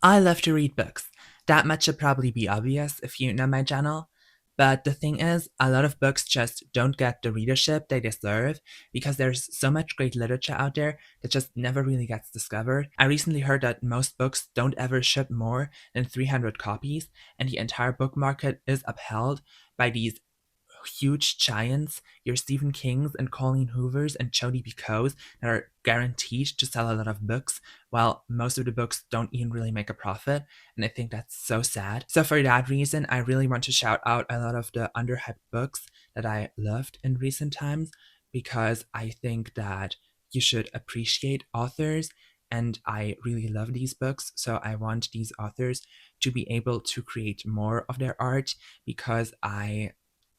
I love to read books. That much should probably be obvious if you know my channel. But the thing is, a lot of books just don't get the readership they deserve because there's so much great literature out there that just never really gets discovered. I recently heard that most books don't ever ship more than 300 copies, and the entire book market is upheld by these huge giants, your Stephen Kings and Colleen Hoovers and Jodi Picoults that are guaranteed to sell a lot of books, while most of the books don't even really make a profit. And I think that's so sad. So for that reason, I really want to shout out a lot of the underhyped books that I loved in recent times, because I think that you should appreciate authors, and I really love these books. So I want these authors to be able to create more of their art, because I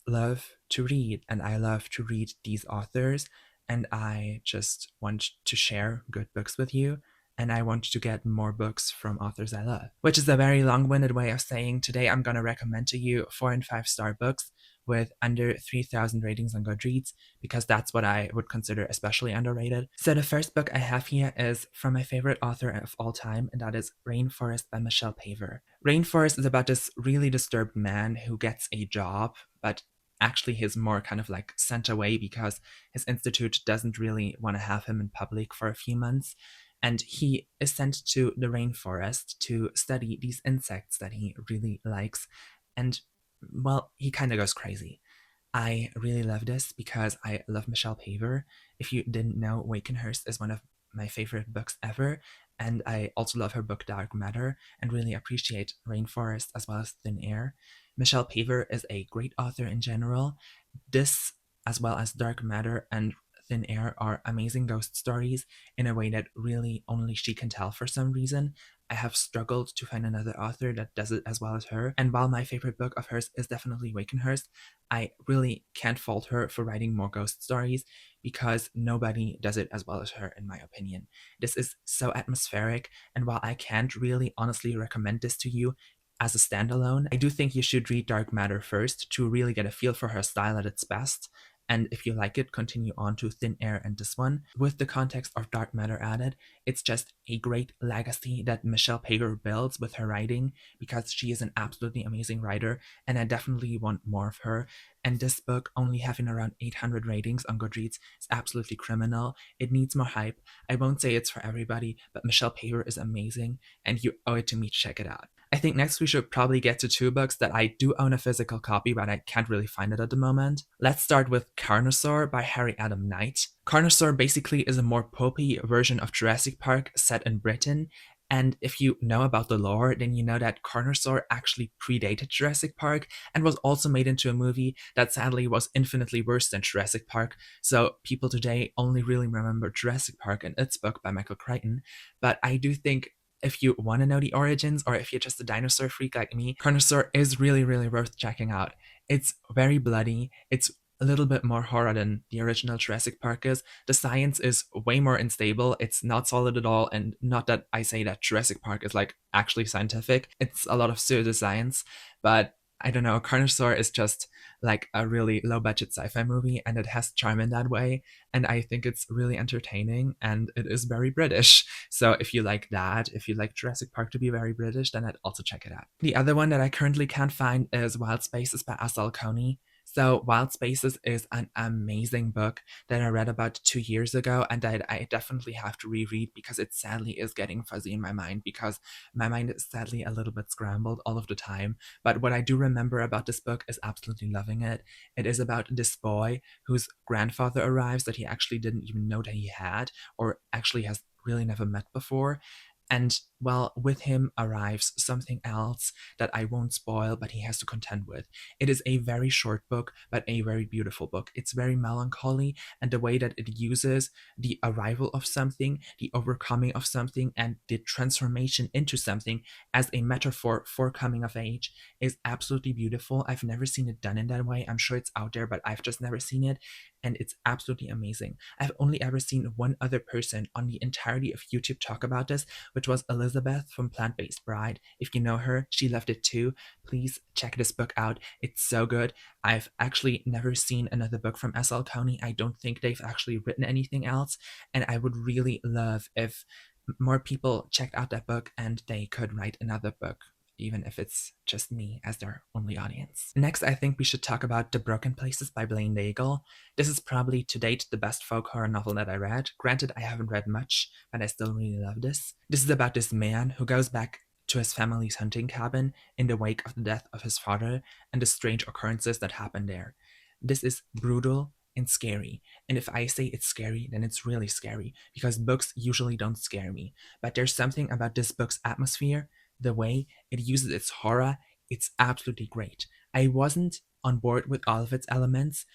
love to read and I love to read these authors, and I just want to share good books with you, and I want to get more books from authors I love. Which is a very long-winded way of saying today I'm going to recommend to you 4 and 5-star books with under 3,000 ratings on Goodreads, because that's what I would consider especially underrated. So the first book I have here is from my favorite author of all time, and that is Rainforest by Michelle Paver. Rainforest is about this really disturbed man who gets a job, but actually he's more kind of like sent away because his institute doesn't really want to have him in public for a few months. And he is sent to the rainforest to study these insects that he really likes. And, well, he kind of goes crazy. I really love this because I love Michelle Paver. If you didn't know, Wakenhurst is one of my favorite books ever, and I also love her book Dark Matter and really appreciate Rainforest as well as Thin Air. Michelle Paver is a great author in general. This, as well as Dark Matter and Thin Air, are amazing ghost stories in a way that really only she can tell for some reason. I have struggled to find another author that does it as well as her, and while my favorite book of hers is definitely Wakenhurst, I really can't fault her for writing more ghost stories, because nobody does it as well as her, in my opinion. This is so atmospheric, and while I can't really honestly recommend this to you as a standalone, I do think you should read Dark Matter first to really get a feel for her style at its best. And if you like it, continue on to Thin Air and this one. With the context of Dark Matter added, it's just a great legacy that Michelle Pager builds with her writing, because she is an absolutely amazing writer, and I definitely want more of her. And this book, only having around 800 ratings on Goodreads, is absolutely criminal. It needs more hype. I won't say it's for everybody, but Michelle Paver is amazing, and you owe it to me to check it out. I think next we should probably get to 2 books that I do own a physical copy, but I can't really find it at the moment. Let's start with Carnosaur by Harry Adam Knight. Carnosaur basically is a more pulpy version of Jurassic Park set in Britain, and if you know about the lore, then you know that Carnosaur actually predated Jurassic Park and was also made into a movie that sadly was infinitely worse than Jurassic Park, so people today only really remember Jurassic Park and its book by Michael Crichton. But I do think if you want to know the origins, or if you're just a dinosaur freak like me, Carnosaur is really, really worth checking out. It's very bloody. It's a little bit more horror than the original Jurassic Park is. The science is way more unstable. It's not solid at all. And not that I say that Jurassic Park is like actually scientific. It's a lot of pseudoscience, but I don't know, Carnosaur is just like a really low budget sci-fi movie, and it has charm in that way, and I think it's really entertaining, and it is very British. So if you like that, if you like Jurassic Park to be very British, then I'd also check it out. The other one that I currently can't find is Wild Spaces by Asal Coney. So Wild Spaces is an amazing book that I read about 2 years ago, and that I definitely have to reread, because it sadly is getting fuzzy in my mind, because my mind is sadly a little bit scrambled all of the time. But what I do remember about this book is absolutely loving it. It is about this boy whose grandfather arrives that he actually didn't even know that he had, or actually has really never met before. And, well, with him arrives something else that I won't spoil, but he has to contend with. It is a very short book, but a very beautiful book. It's very melancholy, and the way that it uses the arrival of something, the overcoming of something, and the transformation into something as a metaphor for coming of age is absolutely beautiful. I've never seen it done in that way. I'm sure it's out there, but I've just never seen it, and it's absolutely amazing. I've only ever seen one other person on the entirety of YouTube talk about this, which was Elizabeth from Plant Based Bride. If you know her, she loved it too. Please check this book out. It's so good. I've actually never seen another book from S.L. County. I don't think they've actually written anything else, and I would really love if more people checked out that book and they could write another book, even if it's just me as their only audience. Next, I think we should talk about The Broken Places by Blaine Daigle. This is probably to date the best folk horror novel that I read. Granted, I haven't read much, but I still really love this. This is about this man who goes back to his family's hunting cabin in the wake of the death of his father and the strange occurrences that happened there. This is brutal and scary. And if I say it's scary, then it's really scary, because books usually don't scare me. But there's something about this book's atmosphere, the way it uses its horror, it's absolutely great. I wasn't on board with all of its elements,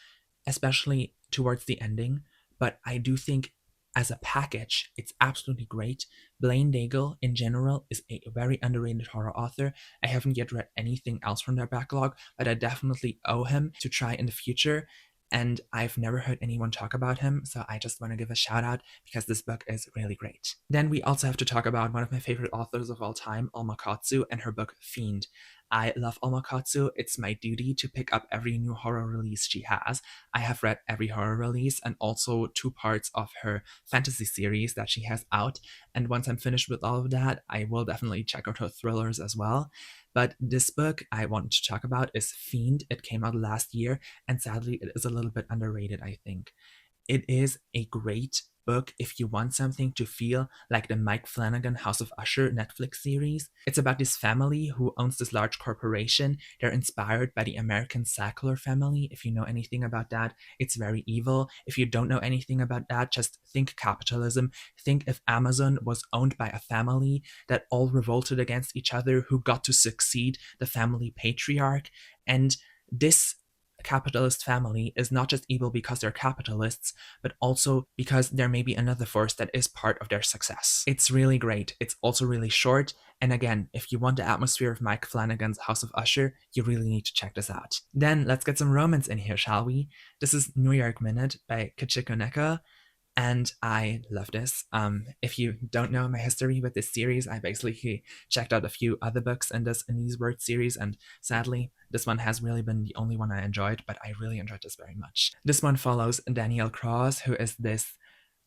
especially towards the ending, but I do think as a package, it's absolutely great. Blaine Daigle, in general, is a very underrated horror author. I haven't yet read anything else from their backlog, but I definitely owe him to try in the future. And I've never heard anyone talk about him, so I just want to give a shout out because this book is really great. Then we also have to talk about one of my favorite authors of all time, Alma Katsu, and her book Fiend. I love Alma Katsu. It's my duty to pick up every new horror release she has. I have read every horror release and also 2 parts of her fantasy series that she has out. And once I'm finished with all of that, I will definitely check out her thrillers as well. But this book I want to talk about is Fiend. It came out last year, and sadly, it is a little bit underrated, I think. It is a great book if you want something to feel like the Mike Flanagan House of Usher Netflix series. It's about this family who owns this large corporation. They're inspired by the American Sackler family. If you know anything about that, it's very evil. If you don't know anything about that, just think capitalism. Think if Amazon was owned by a family that all revolted against each other, who got to succeed the family patriarch. And this capitalist family is not just evil because they're capitalists, but also because there may be another force that is part of their success. It's really great. It's also really short. And again, if you want the atmosphere of Mike Flanagan's House of Usher, you really need to check this out. Then let's get some romance in here, shall we? This is New York Minute by Kachiko Neka. And I love this. If you don't know my history with this series, I basically checked out a few other books in these word series, and sadly, this one has really been the only one I enjoyed, but I really enjoyed this very much. This one follows Danielle Cross, who is this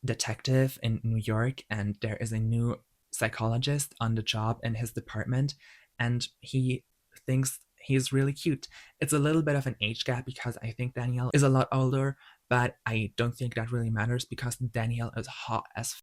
detective in New York, and there is a new psychologist on the job in his department, and he thinks he's really cute. It's a little bit of an age gap because I think Danielle is a lot older, but I don't think that really matters because Danielle is hot as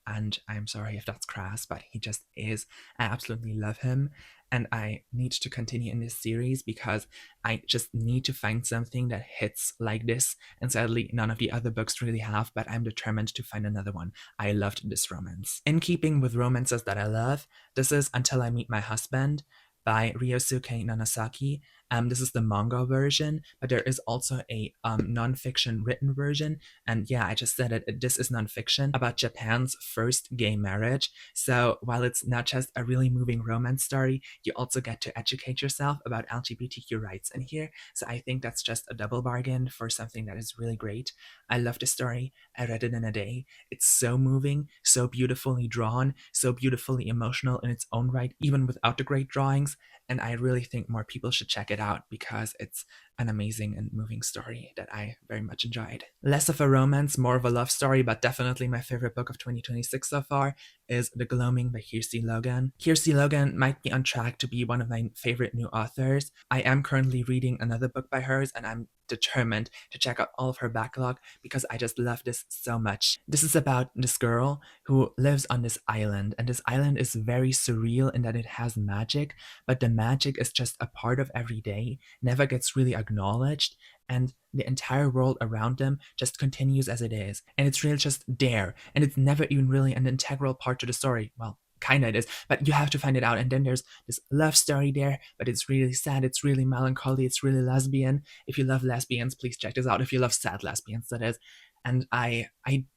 and I'm sorry if that's crass, but he just is. I absolutely love him, and I need to continue in this series because I just need to find something that hits like this, and sadly, none of the other books really have, but I'm determined to find another one. I loved this romance. In keeping with romances that I love, this is Until I Meet My Husband by Ryosuke Nagasaki. This is the manga version, but there is also a non-fiction written version. And yeah, I just said it. This is non-fiction about Japan's first gay marriage. So while it's not just a really moving romance story, you also get to educate yourself about LGBTQ rights in here. So I think that's just a double bargain for something that is really great. I love the story. I read it in a day. It's so moving, so beautifully drawn, so beautifully emotional in its own right, even without the great drawings. And I really think more people should check it out because it's an amazing and moving story that I very much enjoyed. Less of a romance, more of a love story, but definitely my favorite book of 2026 so far is The Gloaming by Kiersey Logan. Kiersey Logan might be on track to be one of my favorite new authors. I am currently reading another book by hers, and I'm determined to check out all of her backlog because I just love this so much. This is about this girl who lives on this island, and this island is very surreal in that it has magic, but the magic is just a part of every day, never gets really acknowledged, and the entire world around them just continues as it is. And it's really just there, and it's never even really an integral part to the story. Well, kinda it is, but you have to find it out. And then there's this love story there, but it's really sad, it's really melancholy, it's really lesbian. If you love lesbians, please check this out. If you love sad lesbians, that is. And I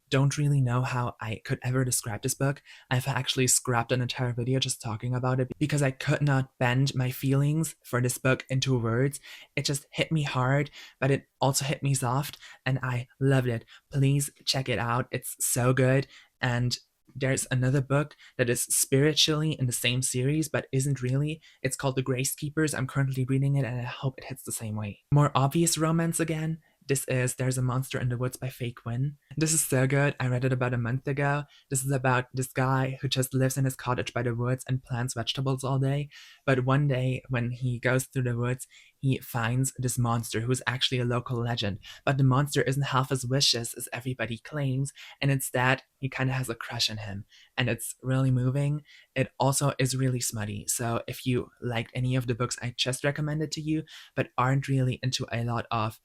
don't really know how I could ever describe this book. I've actually scrapped an entire video just talking about it because I could not bend my feelings for this book into words. It just hit me hard, but it also hit me soft, and I loved it. Please check it out. It's so good. And there's another book that is spiritually in the same series, but isn't really. It's called The Grace Keepers. I'm currently reading it, and I hope it hits the same way. More obvious romance again. This is There's a Monster in the Woods by Faye Quinn. This is so good. I read it about a month ago. This is about this guy who just lives in his cottage by the woods and plants vegetables all day. But one day, when he goes through the woods, he finds this monster who's actually a local legend. But the monster isn't half as vicious as everybody claims, and instead, he kind of has a crush on him. And it's really moving. It also is really smutty. So if you liked any of the books I just recommended to you, but aren't really into a lot of,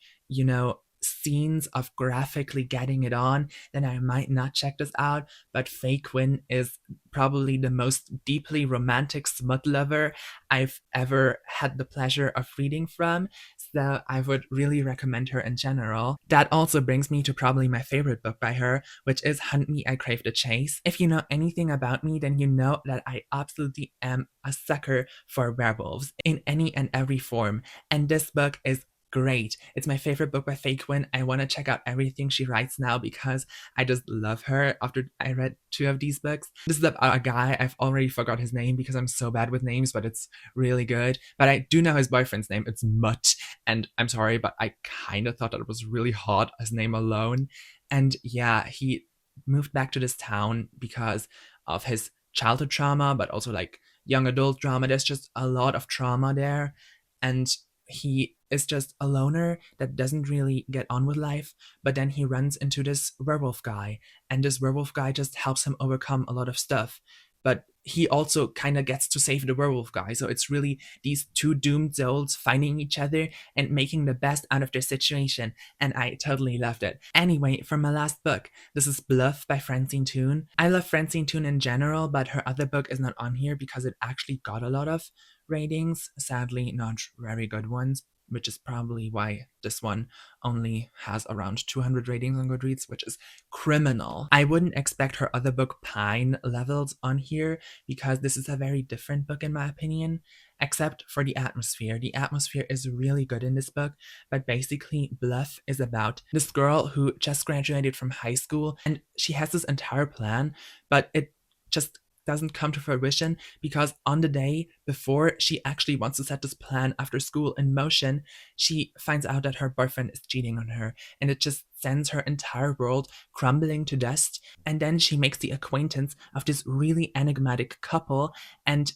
scenes of graphically getting it on, then I might not check this out. But Faye Quinn is probably the most deeply romantic smut lover I've ever had the pleasure of reading from. So I would really recommend her in general. That also brings me to probably my favorite book by her, which is Hunt Me, I Crave the Chase. If you know anything about me, then you know that I absolutely am a sucker for werewolves in any and every form. And this book is great. It's my favorite book by Faye Quinn. I want to check out everything she writes now because I just love her after I read 2 of these books. This is about a guy, I've already forgot his name because I'm so bad with names, but it's really good. But I do know his boyfriend's name. It's Mutt. And I'm sorry, but I kind of thought that it was really hot, his name alone. And yeah, he moved back to this town because of his childhood trauma, but also like young adult trauma. There's just a lot of trauma there. And he is just a loner that doesn't really get on with life, but then he runs into this werewolf guy, and this werewolf guy just helps him overcome a lot of stuff. But he also kind of gets to save the werewolf guy. So it's really these two doomed souls finding each other and making the best out of their situation. And I totally loved it. Anyway, for my last book, this is Bluff by Francine Toon. I love Francine Toon in general, but her other book is not on here because it actually got a lot of ratings. Sadly, not very good ones, which is probably why this one only has around 200 ratings on Goodreads, which is criminal. I wouldn't expect her other book Pine levels on here because this is a very different book in my opinion, except for the atmosphere. The atmosphere is really good in this book, but basically Bluff is about this girl who just graduated from high school and she has this entire plan, but it just doesn't come to fruition because on the day before she actually wants to set this plan after school in motion, she finds out that her boyfriend is cheating on her, and it just sends her entire world crumbling to dust. And then she makes the acquaintance of this really enigmatic couple, and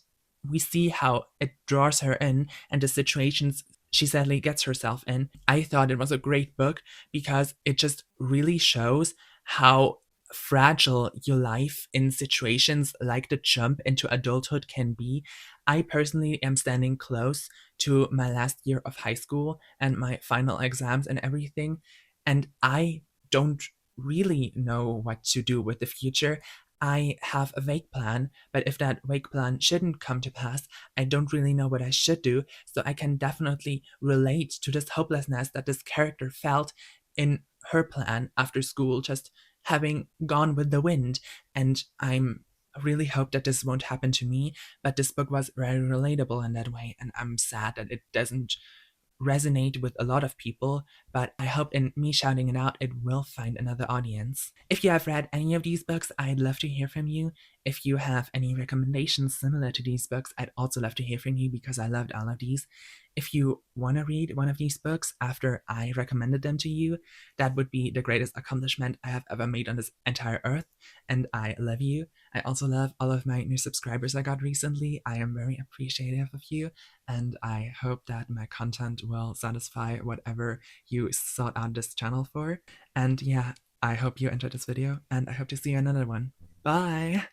we see how it draws her in and the situations she sadly gets herself in. I thought it was a great book because it just really shows how fragile your life in situations like the jump into adulthood can be. I personally am standing close to my last year of high school and my final exams and everything, and I don't really know what to do with the future. I have a vague plan, but if that vague plan shouldn't come to pass, I don't really know what I should do. So I can definitely relate to this hopelessness that this character felt in her plan after school, just having gone with the wind. And I'm really hope that this won't happen to me, but this book was very relatable in that way, and I'm sad that it doesn't resonate with a lot of people, but I hope in me shouting it out, it will find another audience. If you have read any of these books, I'd love to hear from you. If you have any recommendations similar to these books, I'd also love to hear from you because I loved all of these. If you want to read one of these books after I recommended them to you, that would be the greatest accomplishment I have ever made on this entire earth, and I love you. I also love all of my new subscribers I got recently. I am very appreciative of you, and I hope that my content will satisfy whatever you sought out this channel for. And yeah, I hope you enjoyed this video, and I hope to see you in another one. Bye!